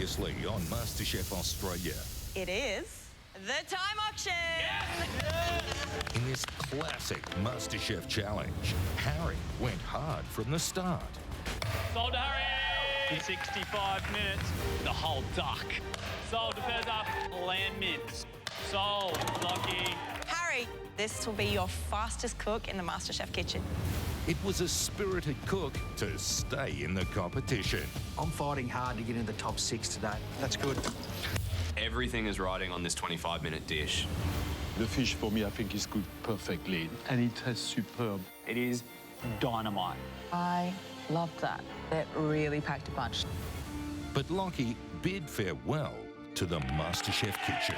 Previously on MasterChef Australia. It is the time auction. In this classic MasterChef challenge, Harry went hard from the start. Sold to Harry! 65 minutes, the whole duck. Sold to Pezza, lamb mince. Sold, Lockie. Harry, this will be your fastest cook in the MasterChef kitchen. It was a spirited cook to stay in the competition. I'm fighting hard to get in the top 6 today. That's good. Everything is riding on this 25-minute dish. The fish, for me, I think is cooked perfectly, and it tastes superb. It is dynamite. I loved that. It really packed a punch. But Lockie bid farewell to the MasterChef kitchen.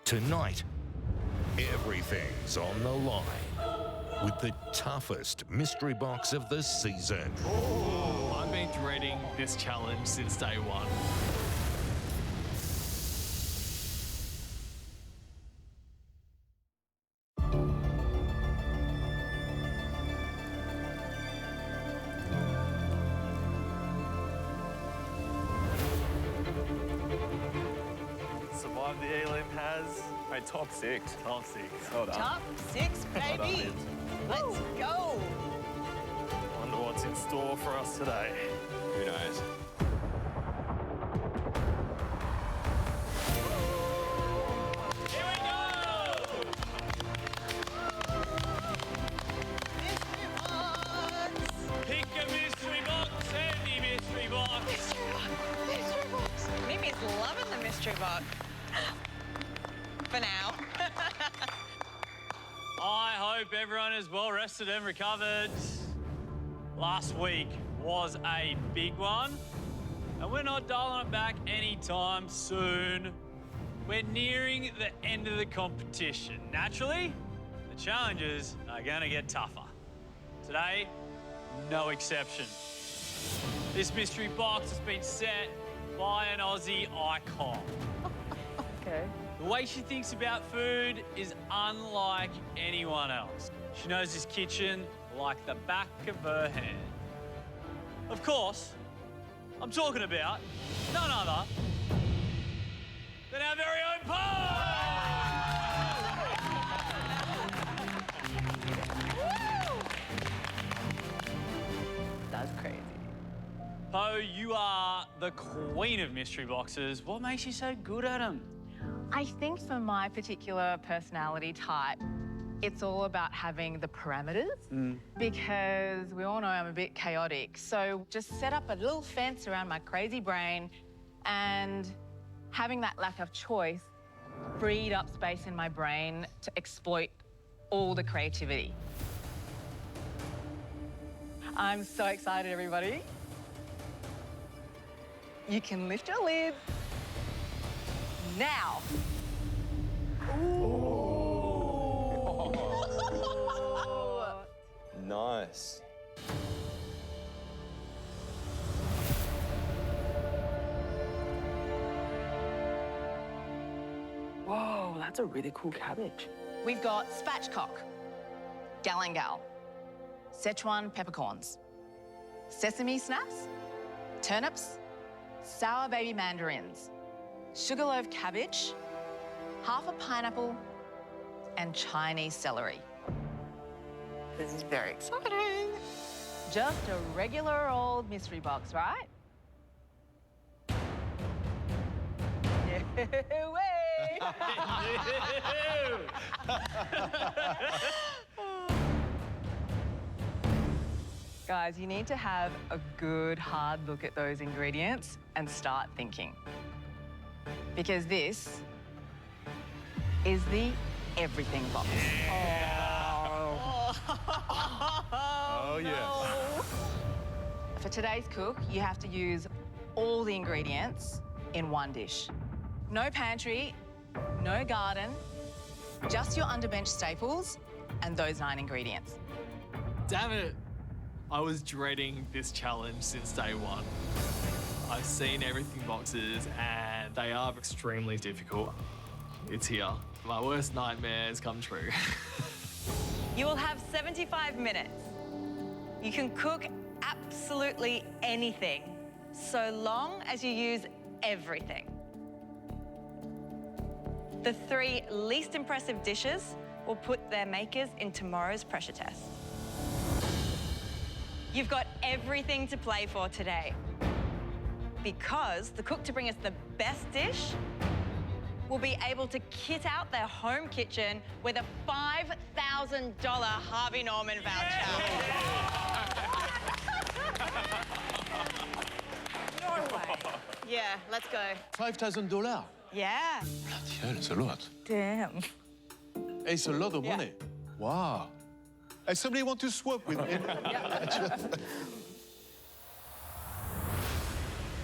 Tonight, everything's on the line with the toughest mystery box of the season. I've been dreading this challenge since day one. Survived the elim has made top 6. Top 6. Well done. Top 6, baby. Let's go. Wonder what's in store for us today. Who knows? Here we go! Mystery box. Pick a mystery box, any mystery box. Mystery box. Mimi's loving the mystery box. For now. I hope everyone is well rested and recovered. Last week was a big one, and we're not dialing it back anytime soon. We're nearing the end of the competition. Naturally, the challenges are going to get tougher. Today, no exception. This mystery box has been set by an Aussie icon. Okay. The way she thinks about food is unlike anyone else. She knows this kitchen like the back of her hand. Of course, I'm talking about none other than our very own Poe! That's crazy. Poe, you are the queen of mystery boxes. What makes you so good at them? I think for my particular personality type, it's all about having the parameters because we all know I'm a bit chaotic. So just set up a little fence around my crazy brain, and having that lack of choice freed up space in my brain to exploit all the creativity. I'm so excited, everybody. You can lift your lids now. Nice. Whoa, that's a really cool cabbage. We've got spatchcock, galangal, Szechuan peppercorns, sesame snaps, turnips, sour baby mandarins, sugarloaf cabbage, half a pineapple, and Chinese celery. This is very exciting. Just a regular old mystery box, right? No way! Guys, you need to have a good, hard look at those ingredients and start thinking. Because this is the everything box. Oh, yes. For today's cook, you have to use all the ingredients in one dish. No pantry, no garden, just your underbench staples and those 9 ingredients. Damn it. I was dreading this challenge since day one. I've seen everything boxes and they are extremely difficult. It's here. My worst nightmares come true. You will have 75 minutes. You can cook absolutely anything, so long as you use everything. The 3 least impressive dishes will put their makers in tomorrow's pressure test. You've got everything to play for today, because the cook to bring us the best dish will be able to kit out their home kitchen with a $5,000 Harvey Norman voucher. No way. Yeah, let's go. $5,000. Yeah. Bloody hell, it's a lot. Damn. It's a lot of money. Wow. Hey, somebody want to swap with me?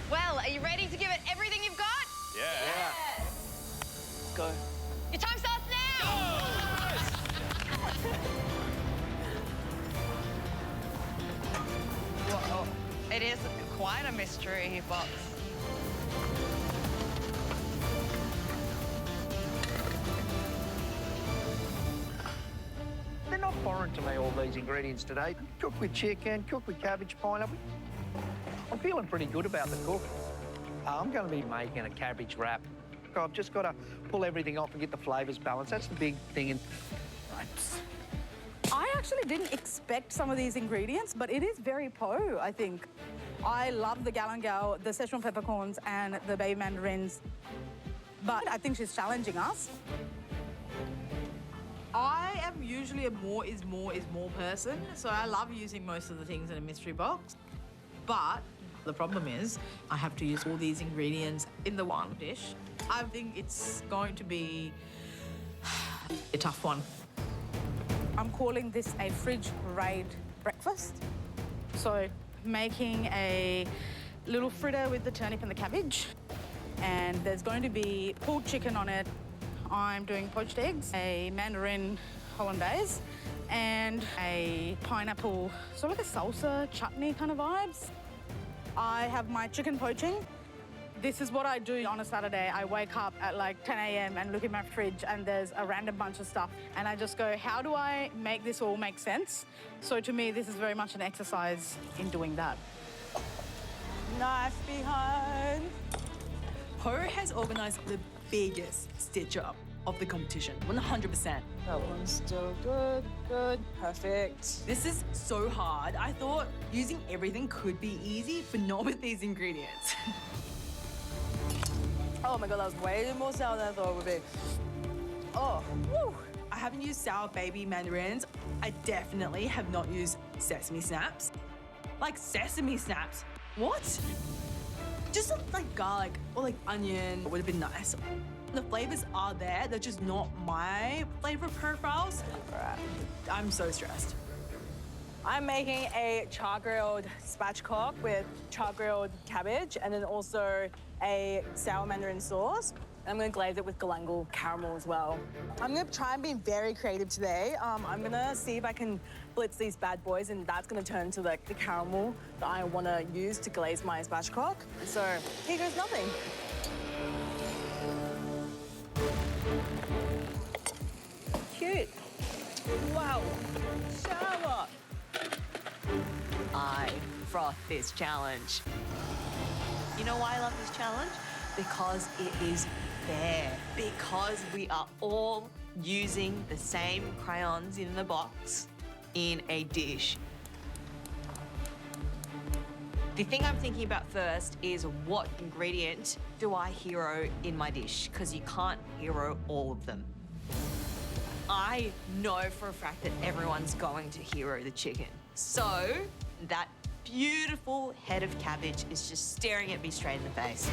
Well, are you ready to give it everything you've got? Yeah. Let's go. Your time starts now! Whoa. It is quite a mystery box. They're not foreign to me, all these ingredients today. Cooked with chicken, cooked with cabbage, pineapple. I'm feeling pretty good about the cook. I'm going to be making a cabbage wrap. I've just got to pull everything off and get the flavours balanced. That's the big thing. I actually didn't expect some of these ingredients, but it is very po, I think. I love the galangal, the Szechuan peppercorns, and the baby mandarins, but I think she's challenging us. I am usually a more is more person, so I love using most of the things in a mystery box. But the problem is I have to use all these ingredients in the one dish. I think it's going to be a tough one. I'm calling this a fridge-raid breakfast. So making a little fritter with the turnip and the cabbage, and there's going to be pulled chicken on it. I'm doing poached eggs, a mandarin hollandaise, and a pineapple, sort of like a salsa chutney kind of vibes. I have my chicken poaching. This is what I do on a Saturday. I wake up at like 10 a.m. and look in my fridge and there's a random bunch of stuff. And I just go, how do I make this all make sense? So to me, this is very much an exercise in doing that. Knife behind. Ho has organised the biggest stitch-up of the competition, 100%. That one's still good, perfect. This is so hard. I thought using everything could be easy, but not with these ingredients. Oh my God, that was way more sour than I thought it would be. Oh, whew. I haven't used sour baby mandarins. I definitely have not used sesame snaps. Like sesame snaps, what? Just like garlic or like onion would have been nice. The flavors are there, they're just not my flavor profiles. I'm so stressed. I'm making a char-grilled spatchcock with char-grilled cabbage and then also a sour mandarin sauce. I'm gonna glaze it with galangal caramel as well. I'm gonna try and be very creative today. I'm gonna see if I can blitz these bad boys, and that's gonna turn into like the caramel that I wanna use to glaze my spatchcock. So here goes nothing. Cute. Wow. Shower. I froth this challenge. You know why I love this challenge? Because it is fair. Because we are all using the same crayons in the box in a dish. The thing I'm thinking about first is what ingredient do I hero in my dish? Because you can't hero all of them. I know for a fact that everyone's going to hero the chicken. So that beautiful head of cabbage is just staring at me straight in the face.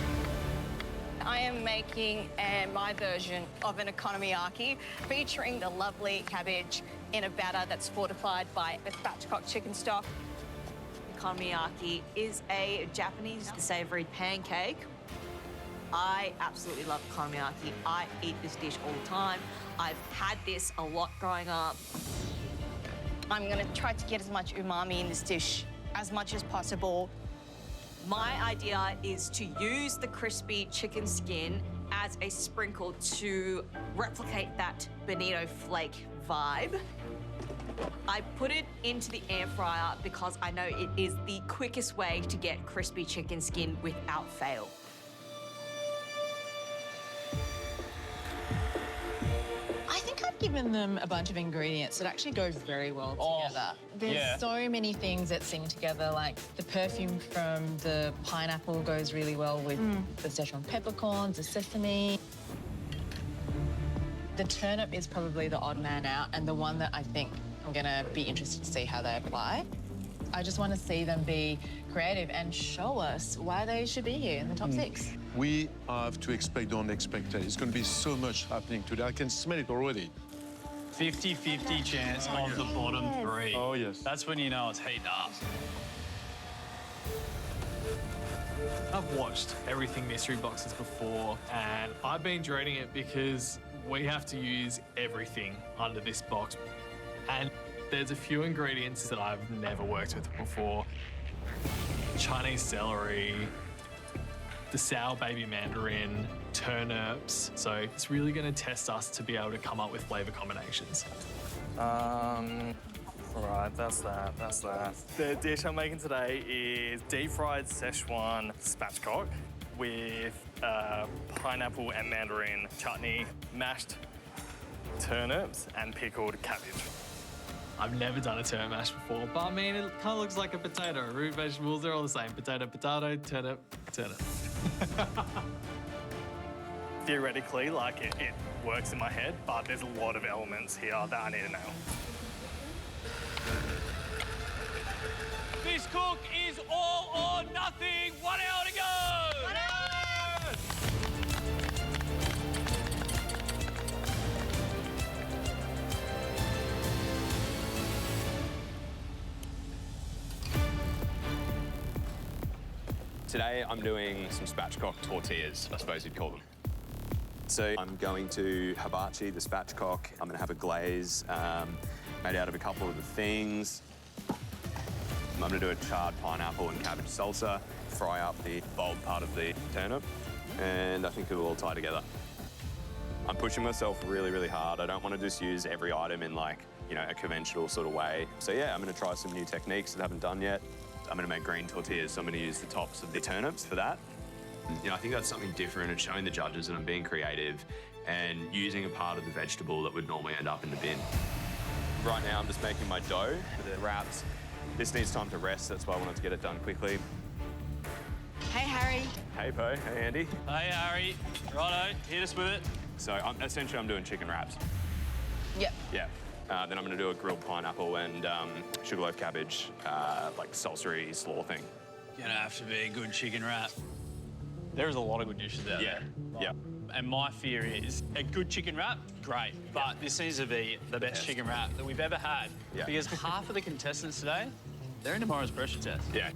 I am making my version of an okonomiyaki featuring the lovely cabbage in a batter that's fortified by a spatchcock chicken stock. Okonomiyaki is a Japanese savory pancake. I absolutely love okonomiyaki. I eat this dish all the time. I've had this a lot growing up. I'm gonna try to get as much umami in this dish as much as possible. My idea is to use the crispy chicken skin as a sprinkle to replicate that bonito flake vibe. I put it into the air fryer because I know it is the quickest way to get crispy chicken skin without fail. I think I've given them a bunch of ingredients that actually go very well together. There's so many things that sing together, like the perfume from the pineapple goes really well with the Szechuan peppercorns, the sesame. The turnip is probably the odd man out and the one that I think I'm going to be interested to see how they apply. I just want to see them be creative and show us why they should be here in the top 6. We have to expect the unexpected. It's going to be so much happening today. I can smell it already. 50-50 chance of the bottom 3. Oh, yes. That's when you know it's heating up. I've watched everything mystery boxes before, and I've been dreading it because we have to use everything under this box. And there's a few ingredients that I've never worked with before. Chinese celery, the sour baby mandarin, turnips. So it's really going to test us to be able to come up with flavour combinations. Right, that's that. The dish I'm making today is deep-fried Szechuan spatchcock with pineapple and mandarin chutney, mashed turnips and pickled cabbage. I've never done a turnip mash before, but I mean, it kind of looks like a potato. Root vegetables, they're all the same. Potato, potato, turnip, turnip. Theoretically, like it works in my head, but there's a lot of elements here that I need to nail. This cook is all or nothing. 1 hour to go. 1 hour! Today I'm doing some spatchcock tortillas, I suppose you'd call them. So I'm going to hibachi the spatchcock. I'm going to have a glaze made out of a couple of the things. I'm going to do a charred pineapple and cabbage salsa, fry up the bold part of the turnip, and I think it will all tie together. I'm pushing myself really, really hard. I don't want to just use every item in like, you know, a conventional sort of way. So yeah, I'm going to try some new techniques that I haven't done yet. I'm going to make green tortillas, so I'm going to use the tops of the turnips for that. You know, I think that's something different. It's showing the judges that I'm being creative and using a part of the vegetable that would normally end up in the bin. Right now, I'm just making my dough for the wraps. This needs time to rest, that's why I wanted to get it done quickly. Hey, Harry. Hey, Po. Hey, Andy. Hey, Harry. Righto, hit us with it. So essentially, I'm doing chicken wraps. Yep. Yeah. Then I'm going to do a grilled pineapple and sugarloaf cabbage, like salsa slaw thing. Gonna have to be a good chicken wrap. There's a lot of good dishes out there. Yeah. And my fear is a good chicken wrap, great, but this needs to be the best chicken wrap that we've ever had. Yeah. Because half of the contestants today, they're in tomorrow's pressure test. Yeah.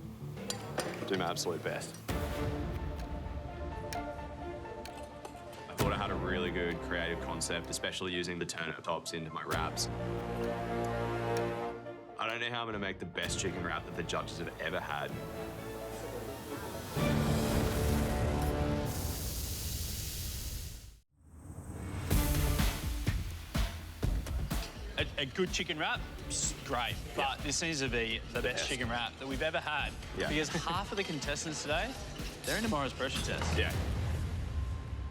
Do my absolute best. I thought I had a really good creative concept, especially using the turnip tops into my wraps. I don't know how I'm gonna make the best chicken wrap that the judges have ever had. A good chicken wrap, great, but this needs to be the best chicken wrap that we've ever had. Yeah. Because half of the contestants today, they're in tomorrow's pressure test. Yeah.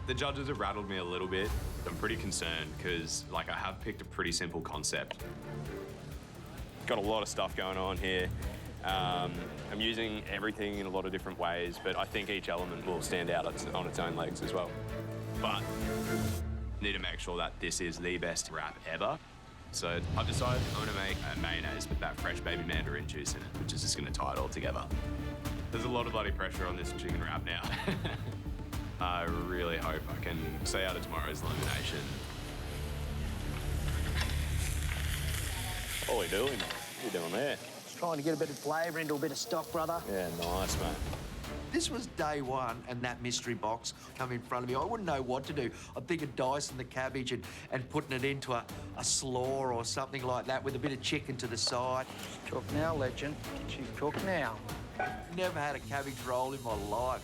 The judges have rattled me a little bit. I'm pretty concerned because, like, I have picked a pretty simple concept. Got a lot of stuff going on here. I'm using everything in a lot of different ways, but I think each element will stand out on its own legs as well. But need to make sure that this is the best wrap ever. So I've decided I'm going to make a mayonnaise with that fresh baby mandarin juice in it, which is just going to tie it all together. There's a lot of bloody pressure on this chicken wrap now. I really hope I can stay out of tomorrow's elimination. What are we doing? What are you doing there? Just trying to get a bit of flavour into a bit of stock, brother. Yeah, nice, mate. This was day one, and that mystery box come in front of me. I wouldn't know what to do. I'd think of dicing the cabbage and putting it into a slaw or something like that with a bit of chicken to the side. Cook now, legend. She's cooked now. Never had a cabbage roll in my life.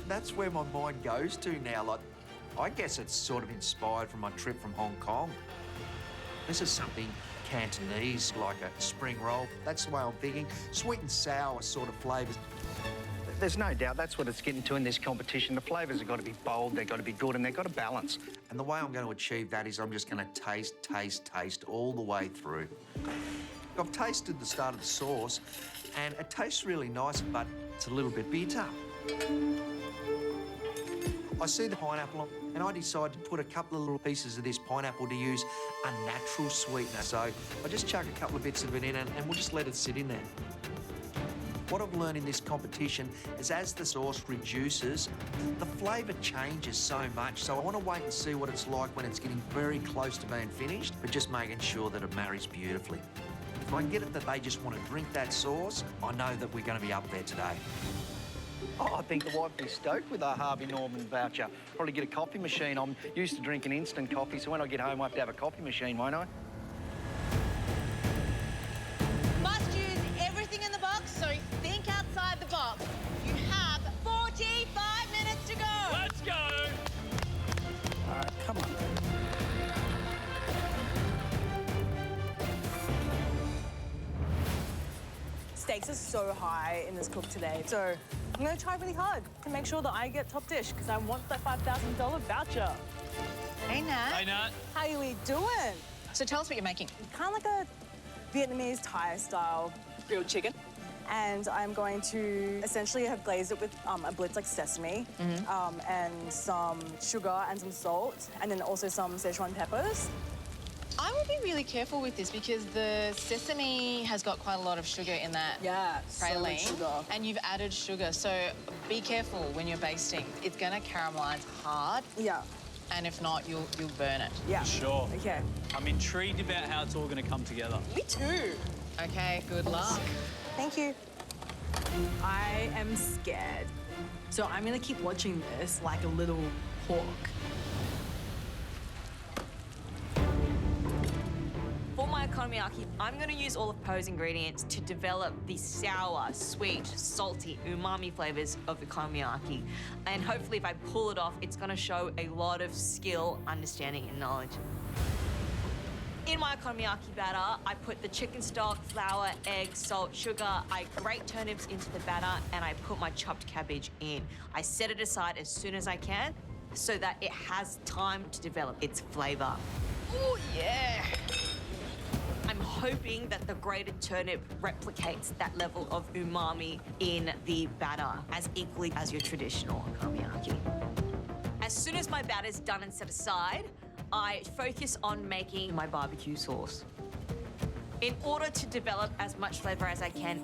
That's where my mind goes to now. Like, I guess it's sort of inspired from my trip from Hong Kong. This is something Cantonese, like a spring roll. That's the way I'm thinking. Sweet and sour sort of flavours. There's no doubt that's what it's getting to in this competition. The flavours have got to be bold, they've got to be good, and they've got to balance. And the way I'm going to achieve that is I'm just going to taste all the way through. I've tasted the start of the sauce, and it tastes really nice, but it's a little bit bitter. I see the pineapple, and I decide to put a couple of little pieces of this pineapple to use a natural sweetener. So I just chuck a couple of bits of it in, and we'll just let it sit in there. What I've learned in this competition is as the sauce reduces, the flavour changes so much. So I want to wait and see what it's like when it's getting very close to being finished, but just making sure that it marries beautifully. If I can get it that they just want to drink that sauce, I know that we're going to be up there today. Oh, I think the wife will be stoked with our Harvey Norman voucher. Probably get a coffee machine. I'm used to drinking instant coffee, so when I get home, I have to have a coffee machine, won't I? Must use everything in the box, so think outside the box. You have 45 minutes to go. Let's go. All right, come on. Stakes are so high in this cook today, so I'm going to try really hard to make sure that I get top dish because I want that $5,000 voucher. Hey, Nat. Hey, Nat. How are we doing? So tell us what you're making. Kind of like a Vietnamese Thai style grilled chicken. And I'm going to essentially have glazed it with a blitz like sesame and some sugar and some salt and then also some Szechuan peppers. I would be really careful with this because the sesame has got quite a lot of sugar in that so much sugar. and you've added sugar, so be careful when you're basting. It's going to caramelise hard. Yeah. And if not, you'll burn it. Yeah. Sure. Okay. I'm intrigued about how it's all going to come together. Me too. Okay, good luck. Thank you. I am scared. So I'm going to keep watching this like a little hawk. For my okonomiyaki, I'm going to use all of Poe's ingredients to develop the sour, sweet, salty, umami flavors of okonomiyaki. And hopefully if I pull it off, it's going to show a lot of skill, understanding, and knowledge. In my okonomiyaki batter, I put the chicken stock, flour, egg, salt, sugar. I grate turnips into the batter, and I put my chopped cabbage in. I set it aside as soon as I can so that it has time to develop its flavor. Oh, yeah. I'm hoping that the grated turnip replicates that level of umami in the batter as equally as your traditional okonomiyaki. As soon as my batter's done and set aside, I focus on making my barbecue sauce. In order to develop as much flavor as I can,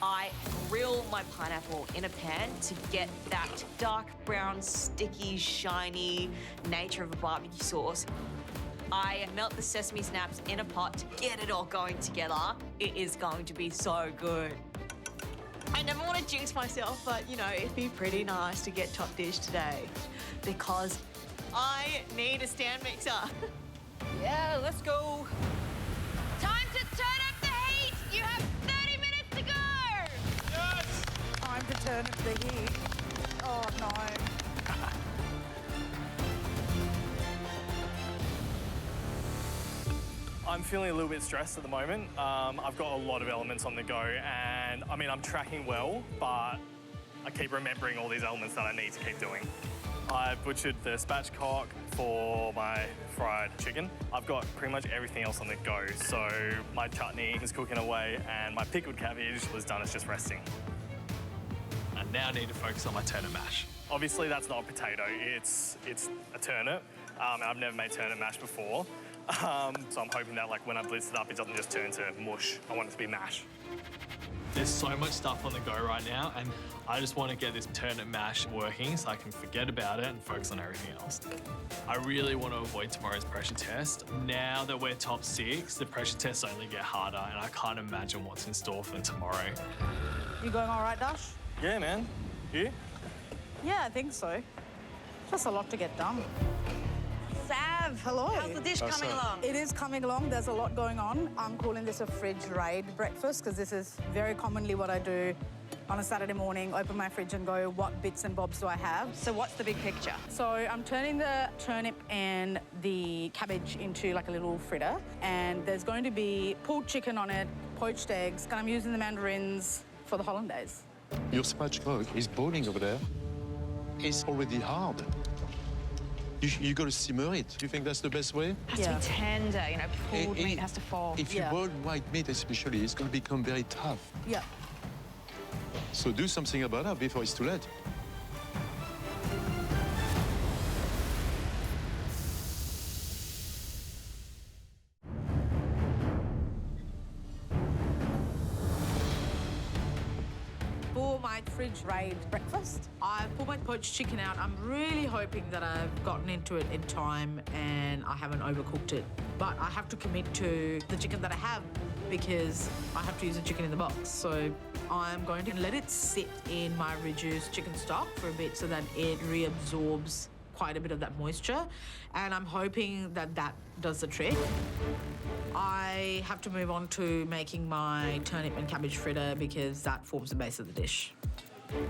I grill my pineapple in a pan to get that dark brown, sticky, shiny nature of a barbecue sauce. I melt the sesame snaps in a pot to get it all going together. It is going to be so good. I never want to jinx myself, but, you know, it'd be pretty nice to get top dish today because I need a stand mixer. Yeah, let's go. Time to turn up the heat. You have 30 minutes to go. Yes! Time to turn up the heat. Oh, no. I'm feeling a little bit stressed at the moment. I've got a lot of elements on the go and I mean, I'm tracking well, but I keep remembering all these elements that I need to keep doing. I butchered the spatchcock for my fried chicken. I've got pretty much everything else on the go. So my chutney is cooking away and my pickled cabbage was done, it's just resting. I now need to focus on my turnip mash. Obviously that's not a potato, it's a turnip. I've never made turnip mash before. So I'm hoping that like when I blitz it up, it doesn't just turn to mush. I want it to be mash. There's so much stuff on the go right now, and I just want to get this turnip mash working so I can forget about it and focus on everything else. I really want to avoid tomorrow's pressure test. Now that we're top 6, the pressure tests only get harder, and I can't imagine what's in store for tomorrow. You going all right, Dash? Yeah, man. You? Yeah, I think so. Just a lot to get done. Sav, Hello. how's the dish coming along? It is coming along. There's a lot going on. I'm calling this a fridge raid breakfast because this is very commonly what I do on a Saturday morning, open my fridge and go, what bits and bobs do I have? So what's the big picture? So I'm turning the turnip and the cabbage into like a little fritter, and there's going to be pulled chicken on it, poached eggs, and I'm using the mandarins for the hollandaise. Your spatchcock is boiling over there. It's already hard. You got to simmer it. Do you think that's the best way? It has to be tender, you know, pulled meat has to fall. If you boil white meat especially, it's going to become very tough. Yeah. So do something about that before it's too late. For my fridge raid breakfast, I pulled my poached chicken out. I'm really hoping that I've gotten into it in time and I haven't overcooked it. But I have to commit to the chicken that I have because I have to use the chicken in the box. So I'm going to let it sit in my reduced chicken stock for a bit so that it reabsorbs quite a bit of that moisture. And I'm hoping that that does the trick. I have to move on to making my turnip and cabbage fritter because that forms the base of the dish.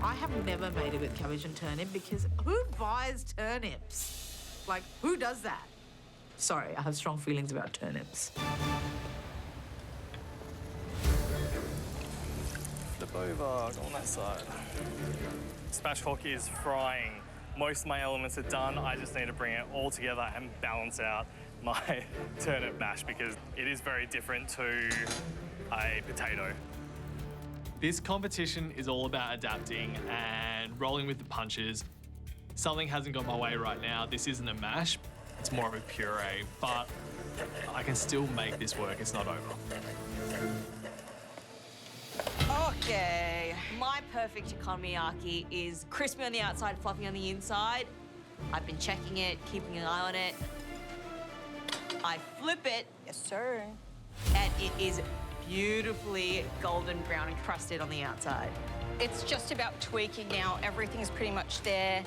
I have never made it with cabbage and turnip because who buys turnips? Like, who does that? Sorry, I have strong feelings about turnips. Flip over on that side. Spatchcock is frying. Most of my elements are done. I just need to bring it all together and balance out my turnip mash because it is very different to a potato. This competition is all about adapting and rolling with the punches. Something hasn't got my way right now. This isn't a mash, it's more of a puree, but I can still make this work. It's not over. Okay, my perfect economiyaki is crispy on the outside, fluffy on the inside. I've been checking it, keeping an eye on it. I flip it. Yes, sir. And it is beautifully golden brown and crusted on the outside. It's just about tweaking now. Everything's pretty much there.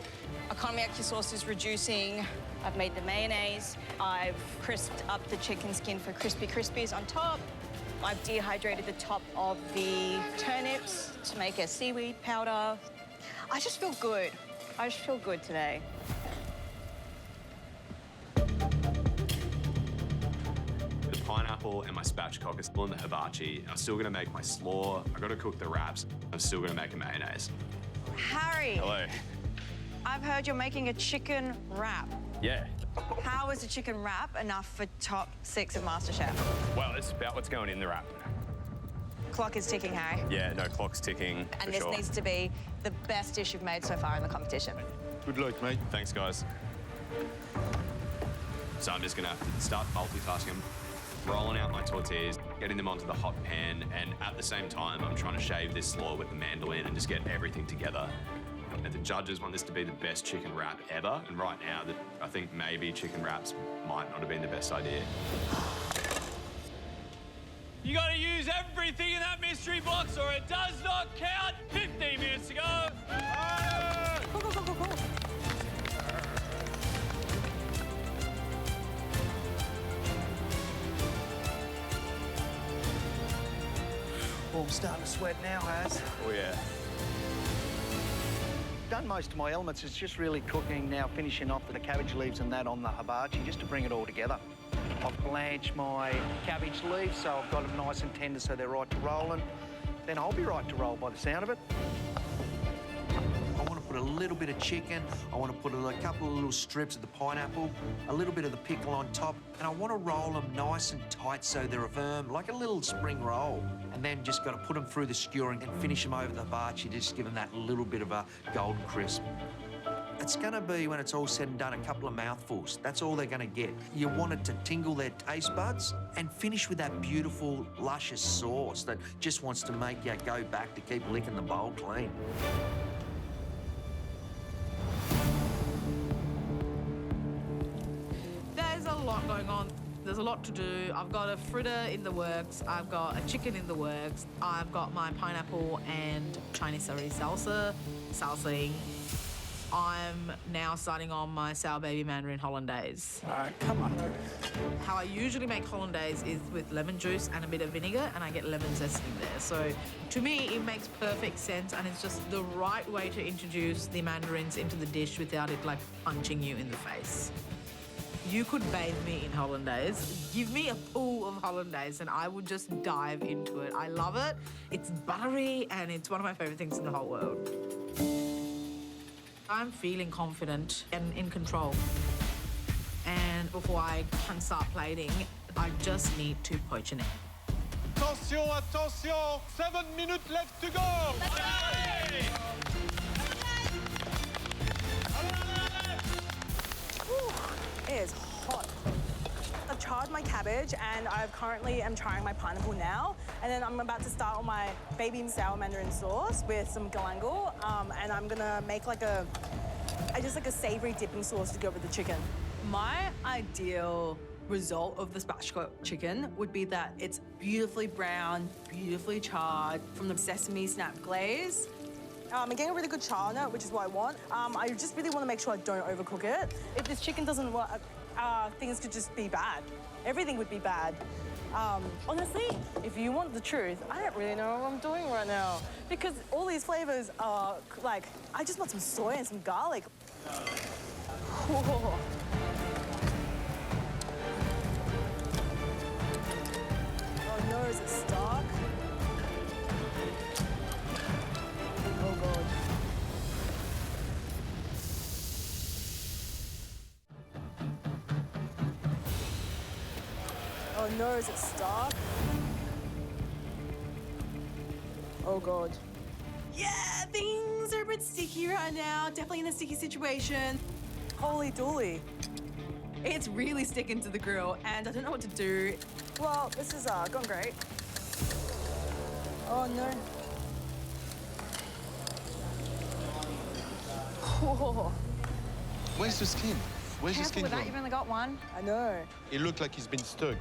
Okonomiyaki sauce is reducing. I've made the mayonnaise. I've crisped up the chicken skin for crispy crispies on top. I've dehydrated the top of the turnips to make a seaweed powder. I just feel good. I just feel good today. The pineapple and my spatchcock are still in the hibachi. I'm still gonna make my slaw. I gotta cook the wraps. I'm still gonna make a mayonnaise. Harry. Hello. I've heard you're making a chicken wrap. Yeah. How is a chicken wrap enough for top 6 of MasterChef? Well, it's about what's going in the wrap. Clock is ticking, Harry. Yeah, no, clock's ticking. And for this sure. needs to be the best dish you've made so far in the competition. Good luck, mate. Thanks, guys. So I'm just gonna start multitasking, rolling out my tortillas, getting them onto the hot pan, and at the same time, I'm trying to shave this slaw with the mandolin and just get everything together. And the judges want this to be the best chicken wrap ever, and right now, I think maybe chicken wraps might not have been the best idea. You gotta use everything in that mystery box or it does not count. 15 minutes to go. Go. Oh, I'm starting to sweat now, Az. Oh, yeah. Done most of my elements. It's just really cooking now, finishing off the cabbage leaves and that on the hibachi, just to bring it all together. I've blanched my cabbage leaves, so I've got them nice and tender so they're right to rolling. Then I'll be right to roll by the sound of it. I want to put a little bit of chicken. I want to put a couple of little strips of the pineapple, a little bit of the pickle on top, and I want to roll them nice and tight so they're firm, like a little spring roll. And then just got to put them through the skewering and finish them over the hibachi, just give them that little bit of a golden crisp. It's going to be, when it's all said and done, a couple of mouthfuls. That's all they're going to get. You want it to tingle their taste buds and finish with that beautiful, luscious sauce that just wants to make you go back to keep licking the bowl clean. There's a lot going on. There's a lot to do. I've got a fritter in the works. I've got a chicken in the works. I've got my pineapple and Chinese celery salsa, salsaing. I'm now starting on my sour baby mandarin hollandaise. All right, come on. How I usually make hollandaise is with lemon juice and a bit of vinegar, and I get lemon zest in there. So to me, it makes perfect sense, and it's just the right way to introduce the mandarins into the dish without it like punching you in the face. You could bathe me in hollandaise. Give me a pool of hollandaise and I would just dive into it. I love it. It's buttery and it's one of my favourite things in the whole world. I'm feeling confident and in control. And before I can start plating, I just need to poach an egg. Attention, attention! 7 minutes left to go! It is hot. I've charred my cabbage and I currently am trying my pineapple now. And then I'm about to start on my baby sour mandarin sauce with some galangal. And I'm gonna make like a savory dipping sauce to go with the chicken. My ideal result of the spatchcock chicken would be that it's beautifully brown, beautifully charred from the sesame snap glaze. I'm getting a really good char on it, which is what I want. I just really want to make sure I don't overcook it. If this chicken doesn't work, things could just be bad. Everything would be bad. Honestly, if you want the truth, I don't really know what I'm doing right now. Because all these flavors are like, I just want some soy and some garlic. Whoa. Oh no, is it stuck? Oh God. Oh no, is it stuck? Oh God. Yeah, things are a bit sticky right now. Definitely in a sticky situation. Holy dooly. It's really sticking to the grill and I don't know what to do. Well, this is gone great. Oh no. Whoa. Where's the skin? Where's the skin with that, gone? you've only got one. I know. It looked like it's been stuck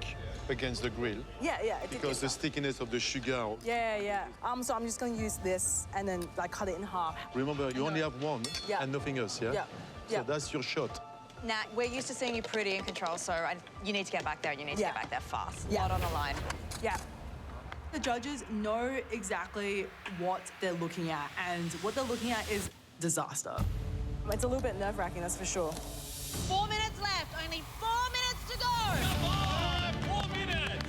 against the grill Yeah, it did because the get stuck. stickiness of the sugar. Yeah. So I'm just gonna use this and then like cut it in half. Remember, you only have one Yeah. and nothing else, yeah? Yeah. So Yeah. that's your shot. Nat, we're used to seeing you pretty in control, so you need to get back there. You need to Yeah. get back there fast. Yeah. Not on the line. Yeah. The judges know exactly what they're looking at and what they're looking at is disaster. It's a little bit nerve-wracking, that's for sure. 4 minutes left. Only 4 minutes to go. Come on, 4 minutes.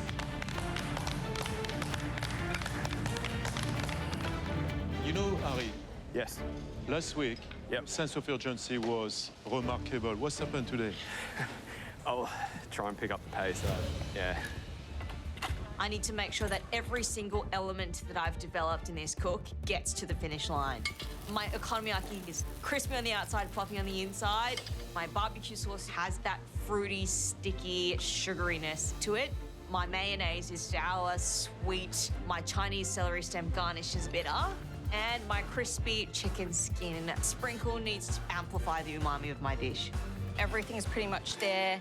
You know, Harry, Yes. last week, Yep. sense of urgency was remarkable. What's happened today? I'll try and pick up the pace. Yeah. I need to make sure that every single element that I've developed in this cook gets to the finish line. My okonomiyaki is crispy on the outside, fluffy on the inside. My barbecue sauce has that fruity, sticky sugariness to it. My mayonnaise is sour, sweet. My Chinese celery stem garnish is bitter. And my crispy chicken skin sprinkle needs to amplify the umami of my dish. Everything's pretty much there.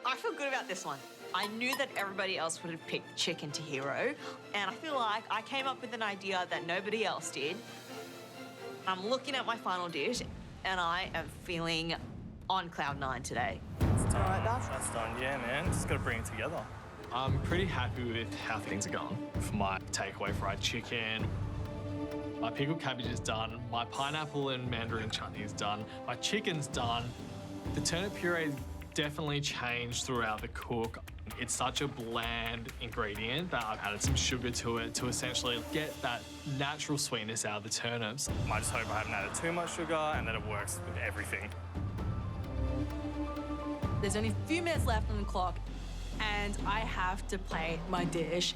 I feel good about this one. I knew that everybody else would have picked chicken to hero, and I feel like I came up with an idea that nobody else did. I'm looking at my final dish, and I am feeling on cloud 9 today. All right, That's done, yeah, man. Just gotta bring it together. I'm pretty happy with how things are going. For my takeaway fried chicken, my pickled cabbage is done, my pineapple and mandarin chutney is done, my chicken's done. The turnip puree definitely changed throughout the cook. It's such a bland ingredient that I've added some sugar to it to essentially get that natural sweetness out of the turnips. I just hope I haven't added too much sugar and that it works with everything. There's only a few minutes left on the clock, and I have to plate my dish.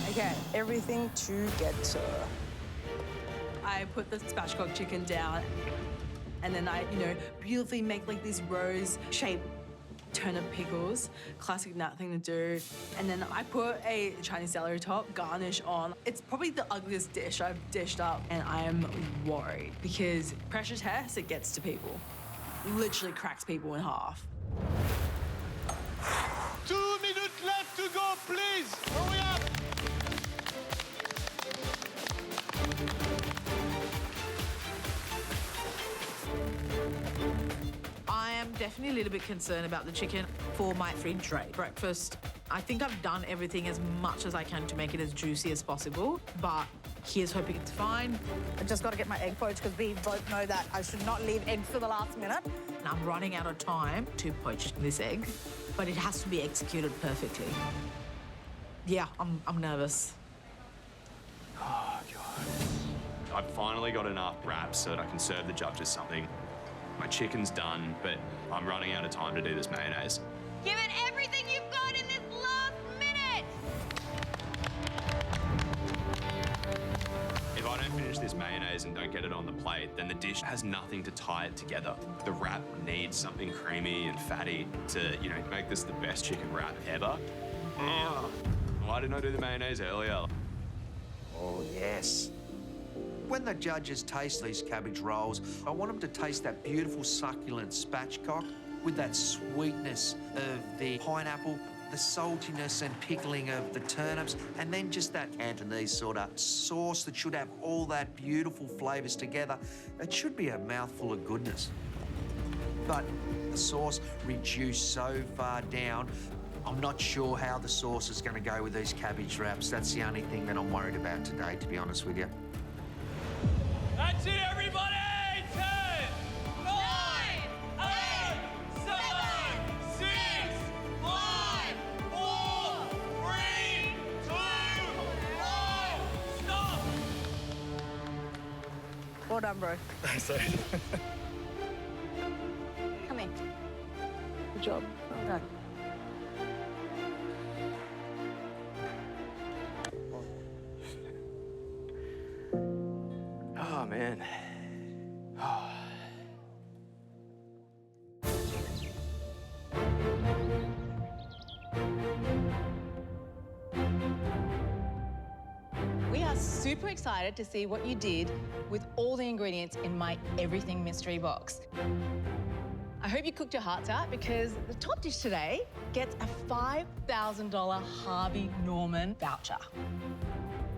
Okay, everything together. I put the spatchcock chicken down, and then I, beautifully make like these rose-shaped turnip pickles. Classic Nat thing to do. And then I put a Chinese celery top garnish on. It's probably the ugliest dish I've dished up, and I am worried because pressure test, it gets to people. Literally cracks people in half. 2 minutes left to go, please! Hurry up! definitely a little bit concerned about the chicken for my fridge raid breakfast. I think I've done everything as much as I can to make it as juicy as possible, but here's hoping it's fine. I just got to get my egg poached because we both know that I should not leave eggs for the last minute. And I'm running out of time to poach this egg, but it has to be executed perfectly. Yeah, I'm nervous. Oh, God. I've finally got enough wraps so that I can serve the judges something. My chicken's done, but I'm running out of time to do this mayonnaise. Give it everything you've got in this last minute! If I don't finish this mayonnaise and don't get it on the plate, then the dish has nothing to tie it together. The wrap needs something creamy and fatty to, make this the best chicken wrap ever. Oh, why didn't I do the mayonnaise earlier? Oh, yes. When the judges taste these cabbage rolls, I want them to taste that beautiful succulent spatchcock with that sweetness of the pineapple, the saltiness and pickling of the turnips, and then just that Cantonese sort of sauce that should have all that beautiful flavours together. It should be a mouthful of goodness. But the sauce reduced so far down, I'm not sure how the sauce is going to go with these cabbage wraps. That's the only thing that I'm worried about today, to be honest with you. That's it, everybody! 10, 9, 8, 7, 6, 5, 4, 3, 2, 1, stop! Well done, bro. Come here. Good job. Well done. Oh, man. Oh. We are super excited to see what you did with all the ingredients in my everything mystery box. I hope you cooked your hearts out because the top dish today gets a $5,000 Harvey Norman voucher.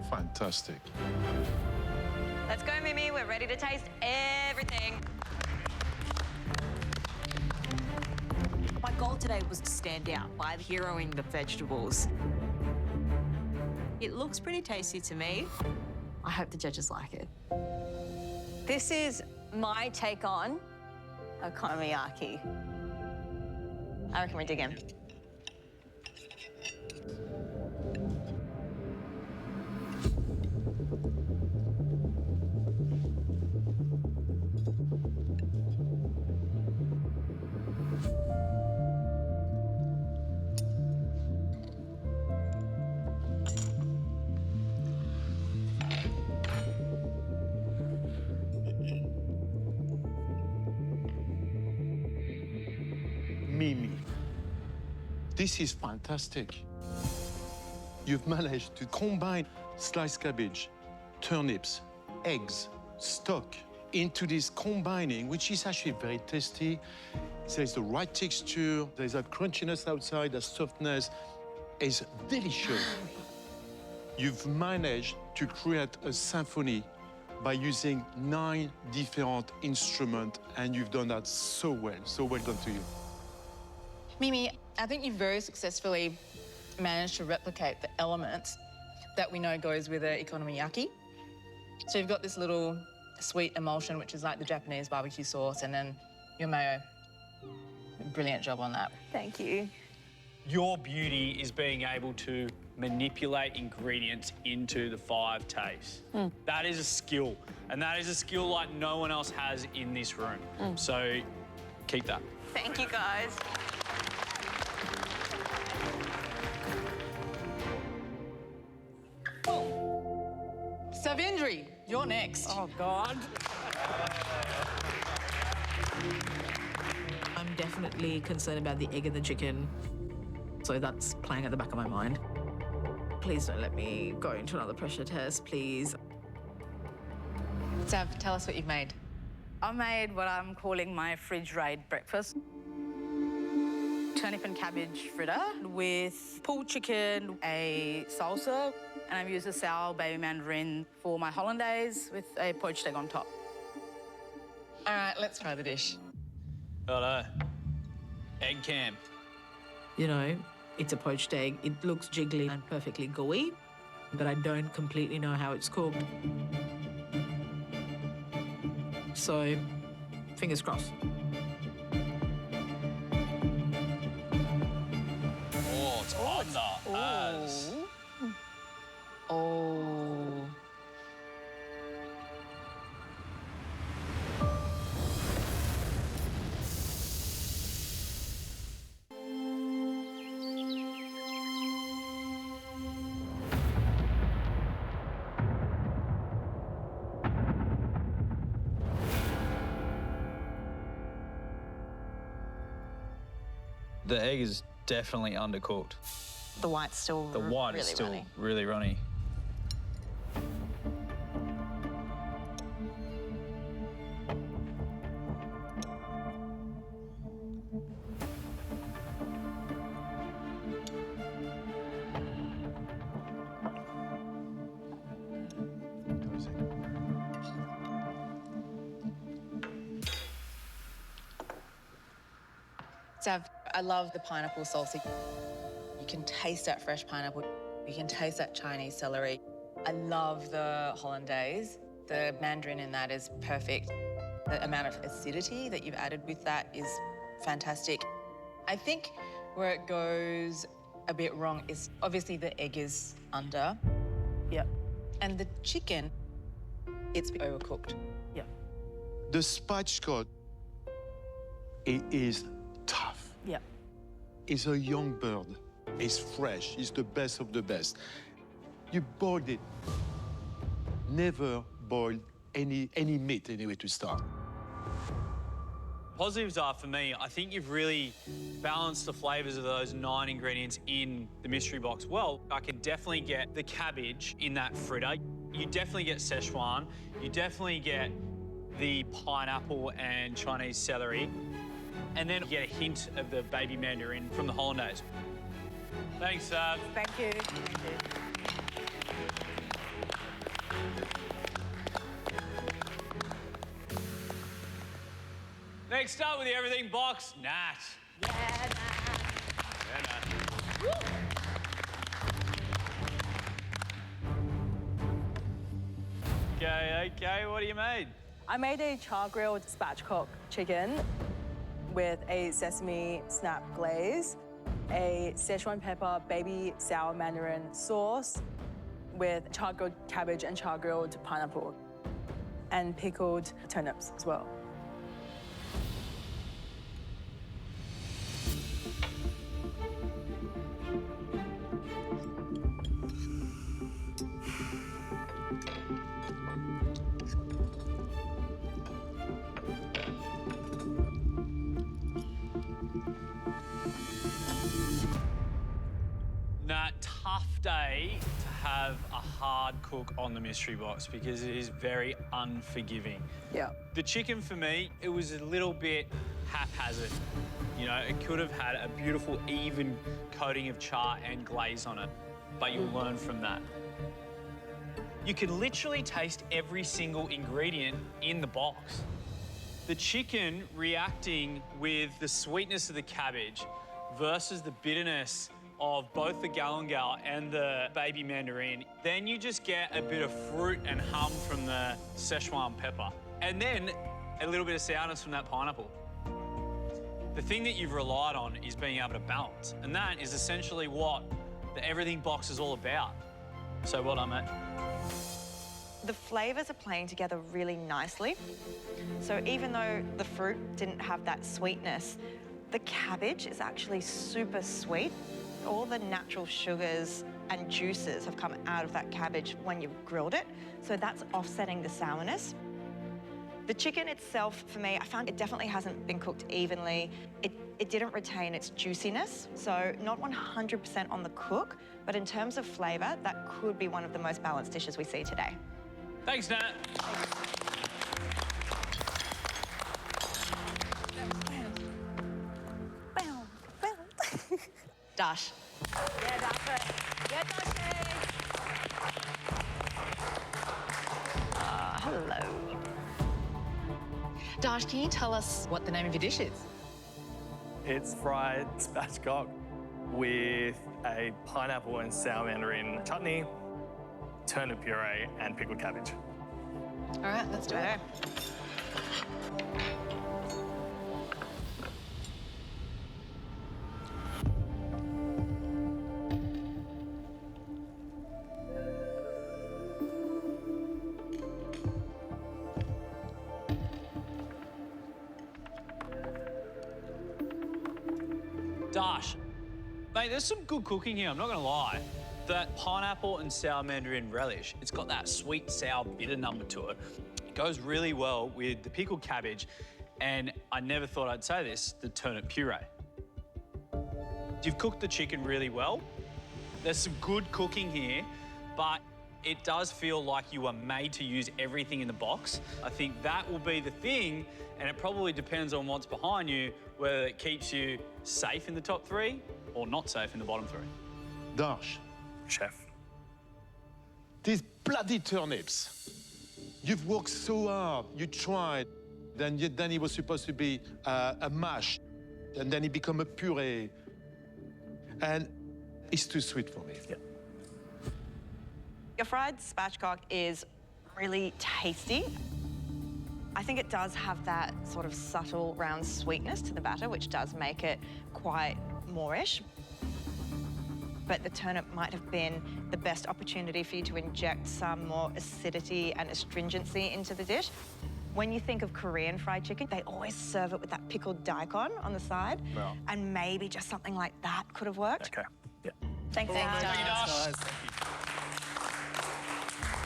Fantastic. Let's go, Mimi. We're ready to taste everything. My goal today was to stand out by heroing the vegetables. It looks pretty tasty to me. I hope the judges like it. This is my take on okonomiyaki. I reckon we dig in. Mimi, this is fantastic. You've managed to combine sliced cabbage, turnips, eggs, stock into this combining, which is actually very tasty. There's the right texture, there's that crunchiness outside, that softness. It's delicious. You've managed to create a symphony by using 9 different instruments, and you've done that so well. So well done to you. Mimi, I think you very successfully managed to replicate the elements that we know goes with an okonomiyaki. So you've got this little sweet emulsion, which is like the Japanese barbecue sauce, and then your mayo. Brilliant job on that. Thank you. Your beauty is being able to manipulate ingredients into the 5 tastes. That is a skill, and that is a skill like no one else has in this room. So keep that. Thank you, guys. Savindri, you're next. Oh, God. I'm definitely concerned about the egg and the chicken, so that's playing at the back of my mind. Please don't let me go into another pressure test, please. Sav, tell us what you've made. I made what I'm calling my fridge raid breakfast. Turnip and cabbage fritter with pulled chicken, a salsa, and I've used a sour baby mandarin for my hollandaise with a poached egg on top. All right, let's try the dish. Righto. Egg camp. You know, it's a poached egg. It looks jiggly and perfectly gooey, but I don't completely know how it's cooked. So, fingers crossed. Oh, it's under as. Oh. The egg is definitely undercooked. The white's still The white really is still runny. really runny. Sav, I love the pineapple salsa. You can taste that fresh pineapple. You can taste that Chinese celery. I love the hollandaise. The mandarin in that is perfect. The amount of acidity that you've added with that is fantastic. I think where it goes a bit wrong is obviously the egg is under. Yep. And the chicken, it's overcooked. Yep. The spatchcock, it is tough. Yep. It's a young bird. It's fresh. It's the best of the best. You boiled it. Never boil any meat anyway to start. Positives are, for me, I think you've really balanced the flavours of those 9 ingredients in the mystery box well. I can definitely get the cabbage in that fritter. You definitely get Szechuan. You definitely get the pineapple and Chinese celery. And then you get a hint of the baby mandarin from the hollandaise. Thanks, Sav. Thank you. Next up with the everything box, Nat. Yeah, nah. Yeah, Nat. Okay, what do you made? I made a char-grilled spatchcock chicken with a sesame snap glaze, a Szechuan pepper baby sour mandarin sauce with char-grilled cabbage and char-grilled pineapple, and pickled turnips as well. Nat, tough day to have a hard cook on the mystery box because it is very unforgiving. Yeah. The chicken, for me, it was a little bit haphazard. You know, it could have had a beautiful, even coating of char and glaze on it, but you'll learn from that. You can literally taste every single ingredient in the box. The chicken reacting with the sweetness of the cabbage versus the bitterness of both the galangal and the baby mandarin. Then you just get a bit of fruit and hum from the Szechuan pepper. And then a little bit of sourness from that pineapple. The thing that you've relied on is being able to balance. And that is essentially what the everything box is all about. So well done, mate. The flavours are playing together really nicely. So even though the fruit didn't have that sweetness, the cabbage is actually super sweet. All the natural sugars and juices have come out of that cabbage when you've grilled it, so that's offsetting the sourness. The chicken itself, for me, I found it definitely hasn't been cooked evenly. It didn't retain its juiciness, so not 100% on the cook, but in terms of flavour, that could be one of the most balanced dishes we see today. Thanks, Nat. Dash. Yeah, that's it. Yeah, that's it. Hello. Dash, can you tell us what the name of your dish is? It's fried spatchcock with a pineapple and sour mandarin chutney, turnip puree, and pickled cabbage. All right, let's do it. Dash, mate, there's some good cooking here, I'm not gonna lie. That pineapple and sour mandarin relish, it's got that sweet, sour, bitter number to it. It goes really well with the pickled cabbage, and I never thought I'd say this, the turnip puree. You've cooked the chicken really well. There's some good cooking here, but it does feel like you are made to use everything in the box. I think that will be the thing, and it probably depends on what's behind you, whether it keeps you safe in the top three or not safe in the bottom three. Dash, Chef. these bloody turnips. You've worked so hard, you tried. Then it was supposed to be a mash, and then it became a puree. And it's too sweet for me. Yeah. Your fried spatchcock is really tasty. I think it does have that sort of subtle round sweetness to the batter, which does make it quite moreish. But the turnip might have been the best opportunity for you to inject some more acidity and astringency into the dish. When you think of Korean fried chicken, they always serve it with that pickled daikon on the side. Wow. And maybe just something like that could have worked. Okay. Yeah. Thanks, Thank you, Dash. Nice.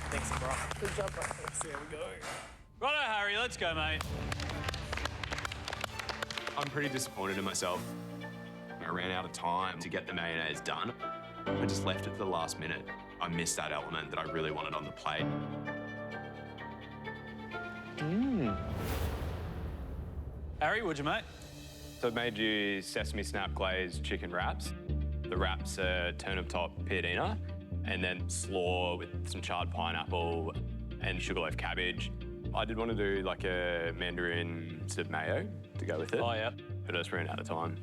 Thanks, bro. Good job, bro. There we go. Righto, Harry, let's go, mate. I'm pretty disappointed in myself. I ran out of time to get the mayonnaise done. I just left it to the last minute. I missed that element that I really wanted on the plate. Harry, what'd you make? So I've made you sesame snap glazed chicken wraps. The wraps are turnip top piadina, and then slaw with some charred pineapple and sugarloaf cabbage. I did want to do like a mandarin sort of mayo to go with it. Oh, yeah. But I just ran out of time.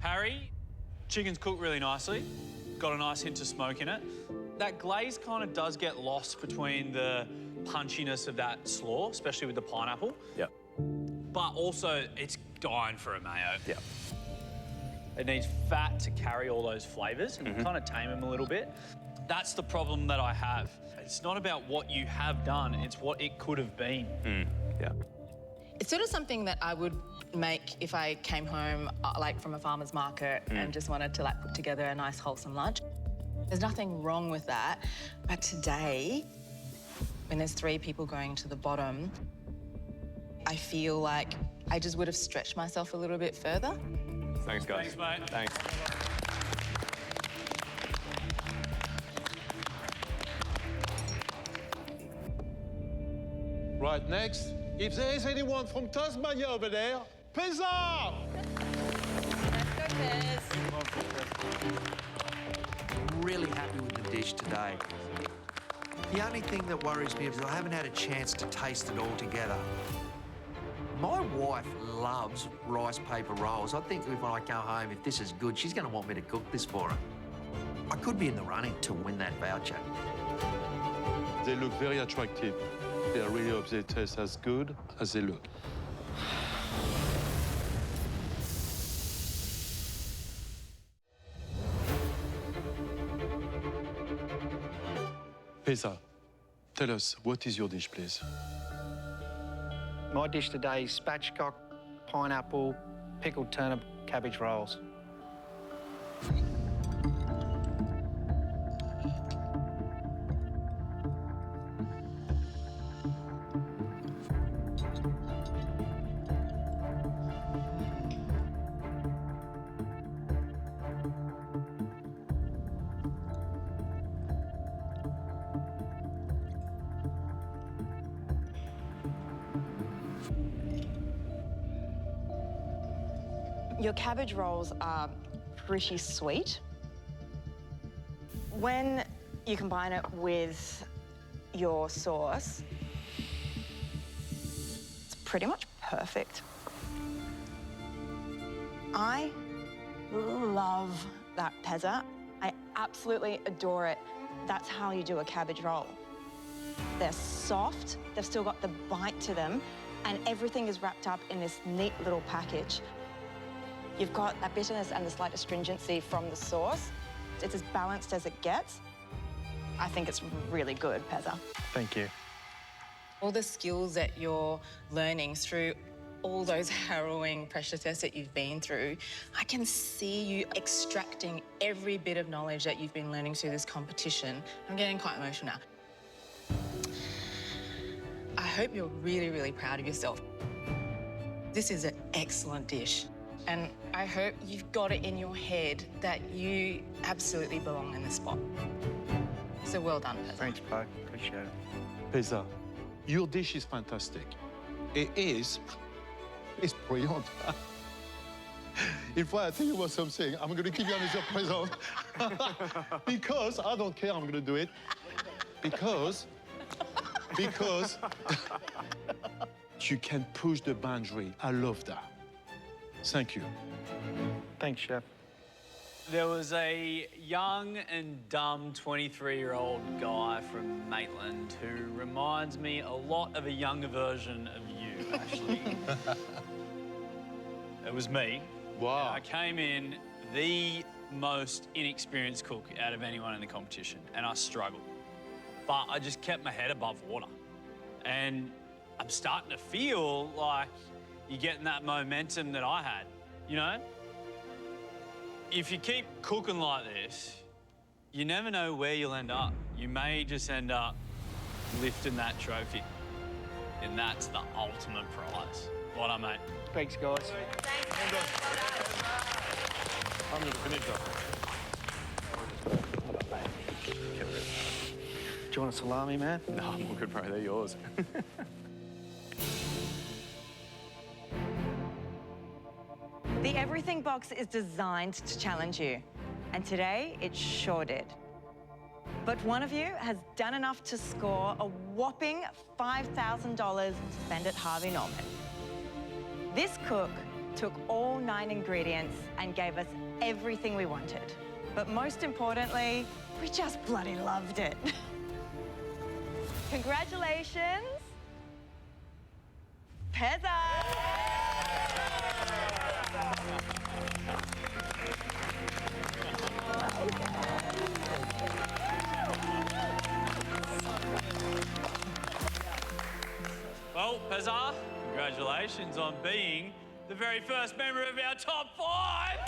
Harry, chicken's cooked really nicely. Got a nice hint of smoke in it. That glaze kind of does get lost between the punchiness of that slaw, especially with the pineapple. Yeah. But also, it's dying for a mayo. Yeah. It needs fat to carry all those flavours and kind of tame them a little bit. That's the problem that I have. It's not about what you have done, it's what it could have been. Yeah. It's sort of something that I would make if I came home like from a farmer's market and just wanted to like put together a nice wholesome lunch. There's nothing wrong with that. But today, when there's 3 people going to the bottom, I feel like I just would have stretched myself a little bit further. Thanks, guys. Thanks, mate. Thanks. Right, next. If there is anyone from Tasmania over there, pizza! Really happy with the dish today. The only thing that worries me is I haven't had a chance to taste it all together. My wife loves rice paper rolls. I think when I go home, if this is good, she's going to want me to cook this for her. I could be in the running to win that voucher. They look very attractive. I really hope they taste as good as they look. Pesa, tell us, what is your dish, please? My dish today is spatchcock, pineapple, pickled turnip, cabbage rolls. Your cabbage rolls are pretty sweet. When you combine it with your sauce, it's pretty much perfect. I love that pezza. I absolutely adore it. That's how you do a cabbage roll. They're soft, they've still got the bite to them, and everything is wrapped up in this neat little package. You've got that bitterness and the slight astringency from the sauce. It's as balanced as it gets. I think it's really good, pezza. Thank you. All the skills that you're learning through all those harrowing pressure tests that you've been through, I can see you extracting every bit of knowledge that you've been learning through this competition. I'm getting quite emotional now. I hope you're really, really proud of yourself. This is an excellent dish, and I hope you've got it in your head that you absolutely belong in this spot. So well done, Pezza. Thanks, Bo. Appreciate it. Pezza, your dish is fantastic. It's brilliant. In fact, I tell you what something, I'm going to give you another present. Because I don't care, I'm going to do it. Because you can push the boundary. I love that. Thank you. Thanks, Chef. There was a young and dumb 23-year-old guy from Maitland who reminds me a lot of a younger version of you, actually. It was me. Wow. I came in the most inexperienced cook out of anyone in the competition, and I struggled. But I just kept my head above water. And I'm starting to feel like you're getting that momentum that I had, you know? If you keep cooking like this, you never know where you'll end up. You may just end up lifting that trophy. And that's the ultimate prize. What I mate. Thanks, guys. I'm going to finish that. Do you want a salami, man? No, I'm all good, bro. They're yours. The Everything Box is designed to challenge you, and today it sure did. But one of you has done enough to score a whopping $5,000 to spend at Harvey Norman. This cook took all 9 ingredients and gave us everything we wanted. But most importantly, we just bloody loved it. Congratulations, Pezza! Well, Pezza, congratulations on being the very first member of our top 5.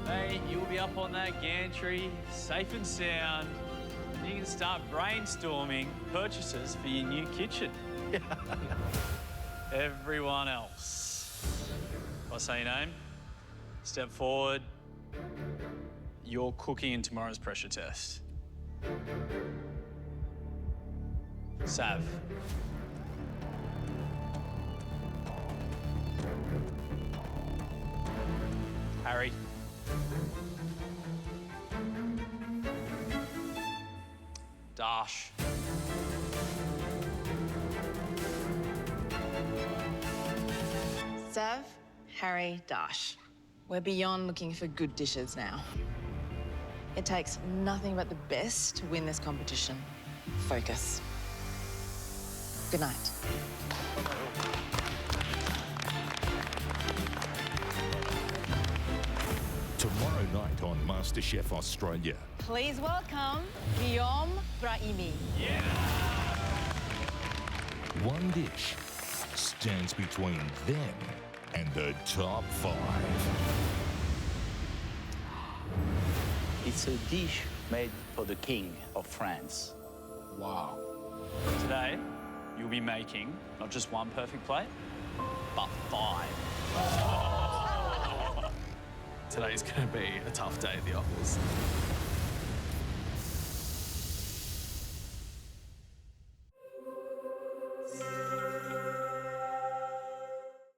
Hey, you'll be up on that gantry, safe and sound. And you can start brainstorming purchases for your new kitchen. Everyone else, if I say your name, step forward. You're cooking in tomorrow's pressure test. Sav. Harry. Dash. Sav, Harry, Dash. We're beyond looking for good dishes now. It takes nothing but the best to win this competition. Focus. Good night. Tomorrow night on MasterChef Australia. Please welcome Guillaume Brahimi. One dish stands between them and the top 5. It's a dish made for the King of France. Wow. Today, you'll be making not just one perfect plate, but 5. Today's going to be a tough day at the office.